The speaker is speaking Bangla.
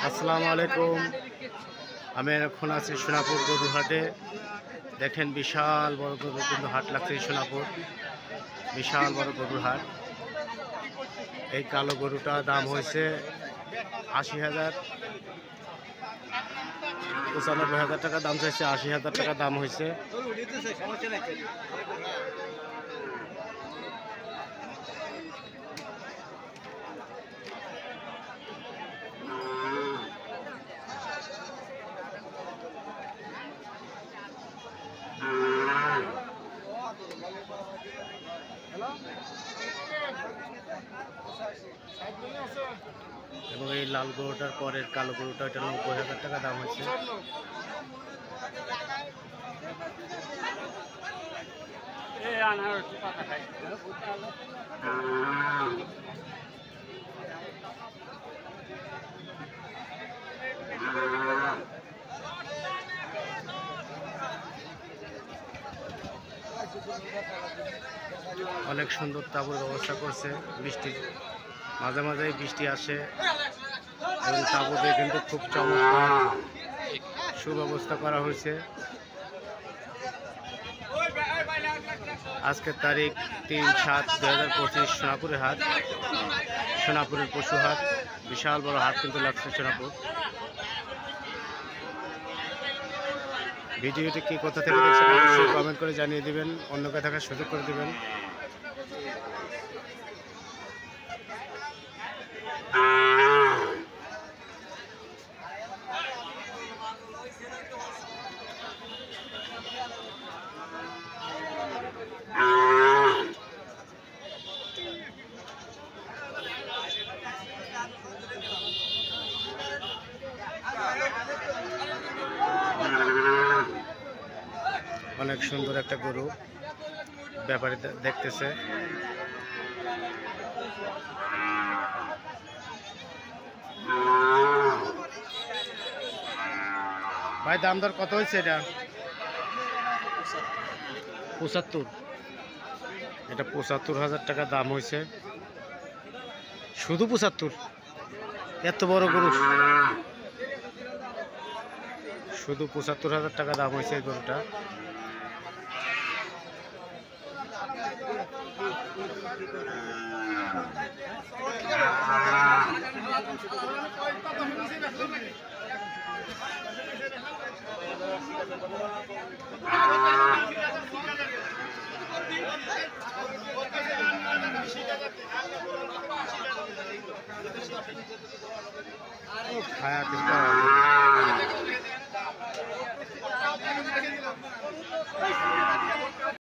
আসসালামু আলাইকুম। আমি এখন আছি সোনাপুর গরুর হাটে। দেখেন বিশাল বড় গরু কিন্তু হাট লাগছে সোনাপুর, বিশাল বড় গরুর হাট। এই কালো গরুটা দাম হয়েছে ৮০,০০০, ৯৫,০০০ টাকা দাম চাইছে, ৮০,০০০ টাকা দাম হয়েছে। এবং এই লাল গরুটার পরের কালো গরুটা, এটা ৯০,০০০ টাকা দাম হয়েছে। অনেক সুন্দর তাঁবুর ব্যবস্থা করছে। বৃষ্টি মাঝে মাঝে বৃষ্টি আসে এবং তাঁবুতে কিন্তু খুব চমৎকার সুব্যবস্থা করা হয়েছে। আজকের তারিখ ৩/৭/২০২৫, সোনাপুরের হাট, সোনাপুরের পশু হাট। বিশাল বড় হাট কিন্তু লাগছে সোনাপুর। ভিডিওটি কি কোথা থেকে দেখছেন অবশ্যই কমেন্ট করে জানিয়ে দিবেন, অন্যকে দেখার সুযোগ করে দিবেন। অনেক সুন্দর একটা গরু ব্যাপারী দেখতেছে। ভাই দাম দর কত হয়েছে? এটা ৭৫। এটা ৭৫,০০০ টাকা দাম হয়েছে। শুধু ৭৫? এত বড় গরু শুধু ৭৫,০০০ টাকা দাম হয়েছে এই গরুটা। খায়া